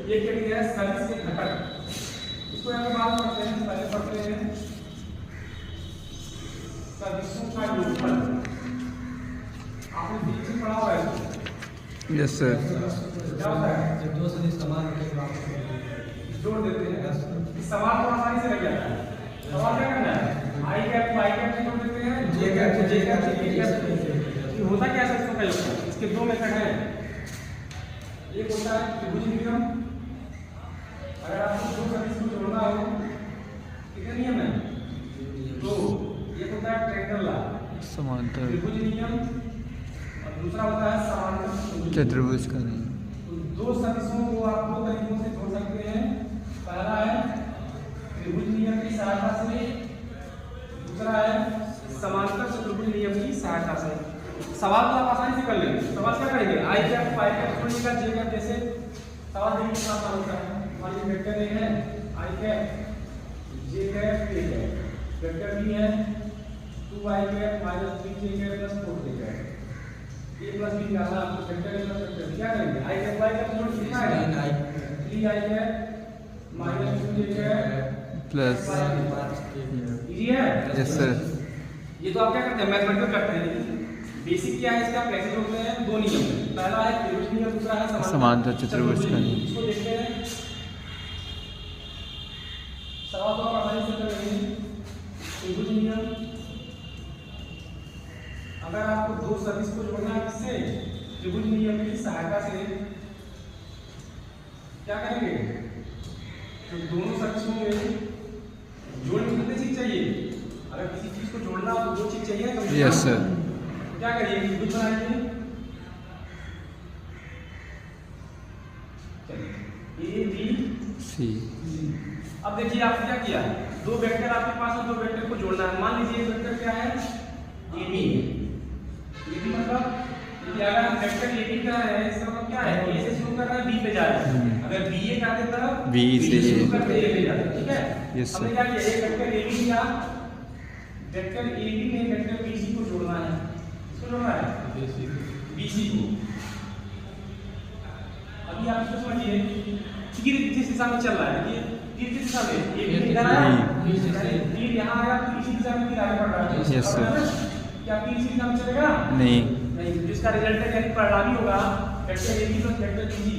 ये क्या है सदिश के घटक, इसको यहाँ पे बात करते हैं। पहले पढ़ते हैं सदिशों का योगफल। आपने फिजिक्स में पढ़ा होगा इसको। Yes sir. क्या होता है जब दो सदिश समान होते हैं तो आप जोड़ देते हैं। इस सवाल को आसानी से लग जाता है। सवाल क्या करना है, आई कैप से जोड़ देते हैं, जे कैप से होता क्या है इसका योगफल। इसके दो मेथड हैं। एक होता है त्रिभुज नियम, अगर आपको दो सदिश को जोड़ना हो कितने नियम है, दो। एक होता है ट्रायंगल लॉ, समांतर त्रिभुज नियम, और दूसरा होता है समांतर चतुर्भुज का नियम। तो दो सदिशों को आप दो तरीकों से जोड़ सकते हैं। पहला है त्रिभुज नियम की सहायता से, दूसरा है समांतर चतुर्भुज नियम की सहायता से। सवाल तो आप आसानी से कर लेंगे। सवाल क्या करेंगे, आई कैप फाई कैप जोड़ेगा, जे कैप, जैसे सवाल देखिए कितना आसान होता है। मान लीजिए वेक्टर ए है I cap, J cap, K cap, vector B है 2i cap minus 3j cap plus 4j cap. A plus B निकालना आपको, वेक्टर ए प्लस वेक्टर क्या करेंगे, आई कैप वाई कैप जोड़ कितना आएगा, 3i cap minus 2j cap plus. Easy है। Yes sir. ये तो आप क्या करते हैं, मैथमेटिकल करते हैं, लेकिन बेसिक क्या है इसका, कैसे जोड़ते हैं। दो नियम, पहला है त्रिभुज नियम, दूसरा है समांतर चतुर्भुज का नियम। इसको देखते हैं। सवाल तो आप आसानी से कर लेंगे। त्रिभुज नियम, अगर आपको दो सदिश को जोड़ना है किससे, त्रिभुज नियम की सहायता से, क्या करेंगे, तो दोनों सदिशों में जोड़ में कितनी चीज चाहिए, अगर किसी चीज को जोड़ना हो तो दो चीज चाहिए। तो यस सर। क्या करिए, त्रिभुज बनाएंगे, ए बी सी। अब देखिए आपने क्या किया, दो वेक्टर आपके पास है, दो वेक्टर को जोड़ना है। मान लीजिए वेक्टर क्या है, ए बी। ए बी मतलब कि अगर हम वेक्टर ए बी का है, इसका मतलब क्या है, ए से शुरू कर रहा है बी पे जा रहा है। अगर बी ए जाते तरफ बी से शुरू करके ए पे जाते, ठीक है। यस हमने सर। क्या किया, एक वेक्टर ए बी लिया, वेक्टर ए बी में वेक्टर बी सी को जोड़ना है। इसको जोड़ना है बी सी को। अभी आप इसको समझिए, तीर जिस दिशा में चल रहा है, देखिए तीर किस दिशा में, ये इधर आया, तीर यहाँ आया तो इसी दिशा में तीर आगे बढ़ रहा है। Yes sir. क्या तीर इसी दिशा में चलेगा, नहीं। नहीं। जिसका रिजल्टेंट यानी परिणामी होगा vector A B plus vector B C,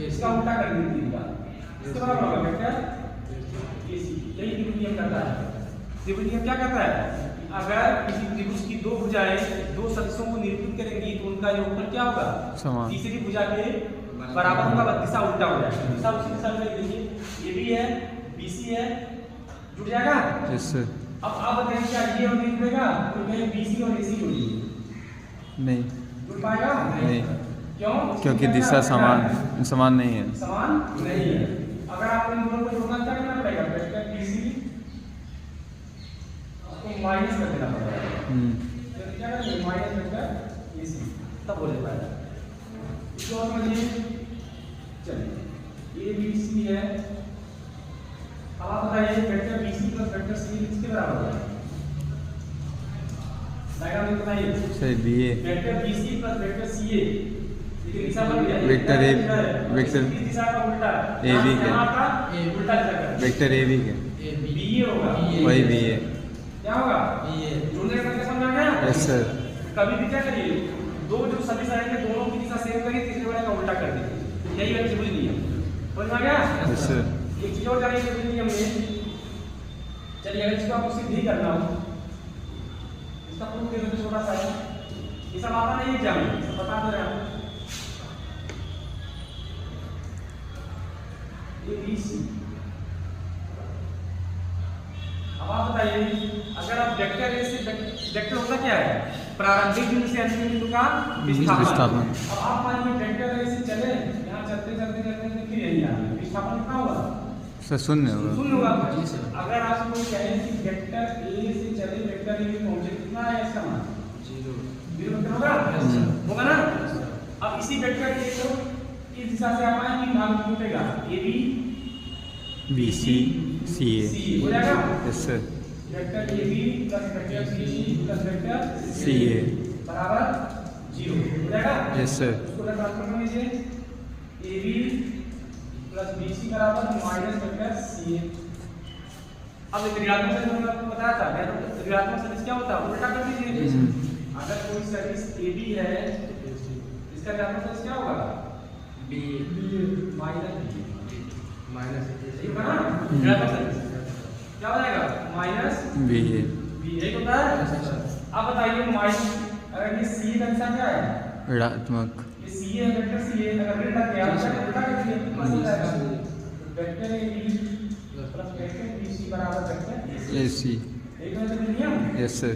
इसका उल्टा कर देंगे तीर का, इसके बराबर होगा वेक्टर ए सी। यही त्रिभुज नियम करता है। त्रिभुज नियम क्या कहता है, अगर किसी त्रिभुज की दो भुजाएं दो सदिशों को निरूपित करेंगी तो उनका योगफल क्या होगा, समान। तीसरी भुजा के बराबर होगा, दिशा उल्टा हो जाएगा। दिशा उसी दिशा में देखिए, ए बी है, बी सी है, जुड़ जाएगा। Yes sir. अब आप बताइए क्या ये और ये जुड़ेगा, तो कहीं बी सी और ए सी जुड़ेगी, नहीं। जुड़ पाएगा नहीं, क्यों, क्योंकि दिशा समान नहीं है। समान नहीं है। अगर आप इन दोनों को जोड़ना क्या करना पड़ेगा, वेक्टर बी सी को माइनस कर देना पड़ेगा। क्या करेंगे, माइनस वेक्टर ए सी, तब हो जाएगा। इसको और समझिए, चलिए ए बी सी है। अब आप बताइए vector B C plus vector C किसके बराबर होगा, डायग्राम में बताइए। Sir B A vector B C plus vector C A, लेकिन दिशा बदल गया, वेक्टर ए वेक्टर इस दिशा का उल्टा ए बी के यहाँ का उल्टा दिशा का वेक्टर ए बी के बी ए होगा, वही बी ए। क्या होगा, जोड़ने का तरीका समझ आ गया। Yes sir. कभी भी क्या करिए, दो जो सदिश आएंगे दोनों की दिशा सेम करिए, तीसरे वाले का उल्टा कर दीजिए, यही है त्रिभुज नियम। समझ आ गया। Yes sir. एक चीज और जानिए त्रिभुज नियम में, चलिए अगर इसको आपको सिद्ध ही करना हो, इसका प्रूफ दे दो छोटा सा है, ये सब आता नहीं एग्जाम में, सब बता दे रहे हैं आपको। ए बी सी, अब आप बताइए अगर आप वेक्टर ए से, वेक्टर होता क्या है, प्रारंभिक बिंदु से अंतिम बिंदु का विस्थापन। अब आप मानिए वेक्टर ए से चले, यहाँ चलते चलते चलते फिर यही आ गए, विस्थापन कितना होगा, सर शून्य होगा। शून्य होगा। अगर आप कोई कहे कि वेक्टर ए से चले वेक्टर ए पे पहुंचे, कितना है इसका मान, 0 वेक्टर होगा, होगा ना। अब इसी वेक्टर ए को इस दिशा से आप आए, भाग टूटेगा, A B B C C A हो जाएगा। Yes sir. Vector A B plus vector B C plus vector C A बराबर 0 हो जाएगा। Yes sir. इसको ट्रांसफर कर लीजिए, ए बी प्लस BC बराबर माइनस वेक्टर CA। अब ऋणात्मक सदिश मैंने आपको बताया था, ऋणात्मक सदिश क्या होता है, उल्टा कर दीजिए। अगर कोई सदिश AB है, इसका ऋणात्मक सदिश क्या होगा, B माइनस ठीक है ना, ऋणात्मक सदिश क्या हो जाएगा, माइनस BA B एक होता है। अब बताइए माइनस, अगर ये C का दिशा क्या है, ऋणात्मक ये CA है, वेक्टर CA अगर ऋण लग गया तो उल्टा कर दीजिए, प्लस हो जाएगा vector AB plus vector BC बराबर वेक्टर AC। एक है तो नियम। Yes sir.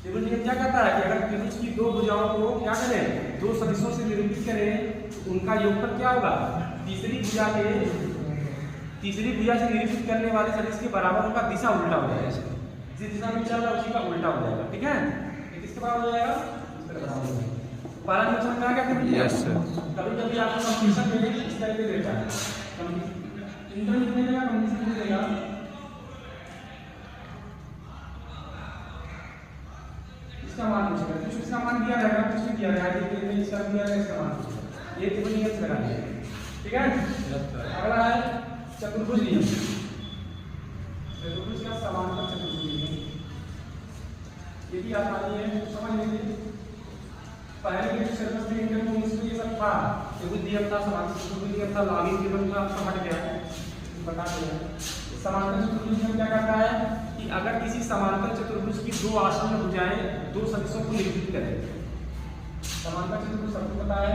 त्रिभुज नियम क्या कहता है कि अगर त्रिभुज की दो भुजाओं को क्या करें, दो सदिशों से निरूपित करें तो उनका योगफल क्या होगा, तीसरी भुजा से निरूपित करने वाले सदिश के बराबर उनका दिशा उल्टा हो जाएगा, जिस दिशा में चल रहा है उसी का उल्टा हो जाएगा। ठीक है, ये किसके बराबर हो जाएगा, इसके बराबर हो जाएगा। पालन में समझ में आ गया कि यस सर। कभी कभी आपको कंपटीशन में इस तरह के देता है, इंटरनेट में देगा, कंपटीशन में देगा, इसका मान पूछेगा, कुछ इसका मान दिया रहेगा, कुछ भी दिया रहेगा, ये इसका दिया रहेगा, इसका मान पूछेगा, ये त्रिभुज नियम से लगा दिया। ठीक है, अगला है चतुर्भुज नियम। चतुर्भुज का समांतर चतुर्भुज नियम, ये भी आसानी है, समझ लीजिए। पहले के सिलेबस में इंटर में इसमें ये सब था, त्रिभुज नियम था, समांतर चतुर्भुज नियम था, लागी त्रिभुज था, सब हट गया, बता दिया। समांतर चतुर्भुज नियम क्या कहता है कि अगर किसी समांतर चतुर्भुज की दो आसन्न भुजाएं दो सदिशों को निरूपित करें, समांतर चतुर्भुज सबको पता है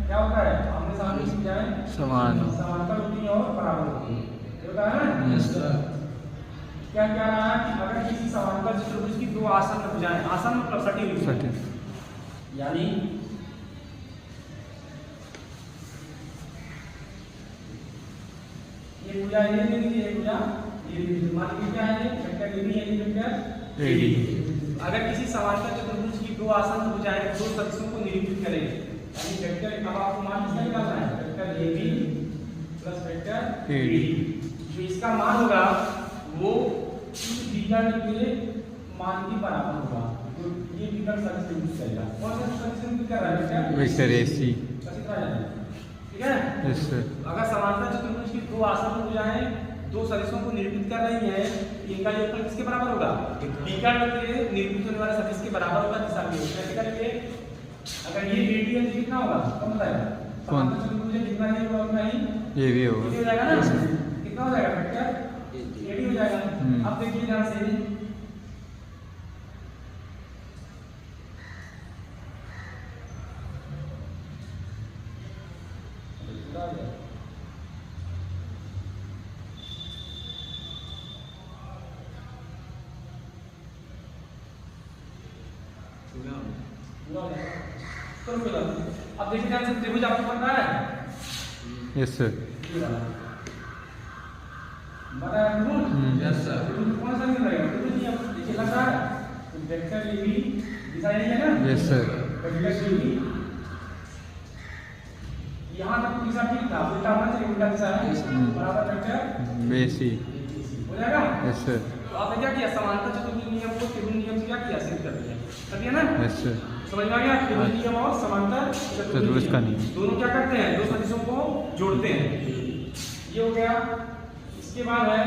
क्या होता है, आमने सामने की भुजाएं समांतर होती हैं और बराबर होती हैं, ये होता है ना। Yes sir. क्या कह रहा है कि अगर किसी समांतर चतुर्भुज की दो आसन्न भुजाएं, आसन्न मतलब सटी हुई, यानी ये भुजा ये दे दी, ये भुजा ये दे दी, मान लीजिए क्या है, ये वेक्टर AB है, ये वेक्टर AD। अगर किसी समांतर चतुर्भुज की दो आसन्न भुजाएं दो सदिशों को निरूपित करें, यानी वेक्टर, अब आपको मान किसका निकालना है, vector AB plus vector AD, जो इसका मान होगा वो इस विकर्ण के मान के बराबर होगा, तो ये विकर्ण सदिश निरूपित करेगा। कौन सा सदिश निरूपित कर रहा है, वेक्टर AC। ठीक है, यस सर। अगर समांतर चतुर्भुज की दो आसन्न भुजाएं दो सदिशों को निरूपित कर रही हैं, इनका योगफल किसके बराबर होगा, विकर्ण के निरूपित होने वाले सदिश के बराबर होगा, दिशा के कैसे करेंगे, अगर ये AD है तो कितना होगा, कम बताएगा, समांतर चतुर्भुज जितना ही होगा उतना ही ये भी होगा, हो जाएगा ना, कितना हो जाएगा, वेक्टर AD हो जाएगा। अब देखिए ध्यान से, अब देखिए ध्यान से, त्रिभुज आपको बन रहा है, यस सर। बता है त्रिभुज, यस सर। त्रिभुज कौन सा निकल रहेगा, त्रिभुज नहीं, अब देखिए लग रहा है तो वेक्टर AB दिशा यही है ना, यस सर। वेक्टर AB यहाँ तक दिशा ठीक था, उल्टा होना चाहिए, उल्टा दिशा है, बराबर वेक्टर BC। हो जाएगा। Yes sir. तो आपने क्या किया, समांतर चतुर्भुज नियम को त्रिभुज नियम से क्या किया, सिद्ध कर दिया, कर दिया ना। Yes sir. समझ में आ गया, त्रिभुज नियम और समांतर चतुर्भुज का नियम दोनों क्या करते हैं, दो सदिशों को जोड़ते हैं, ये हो गया। इसके बाद है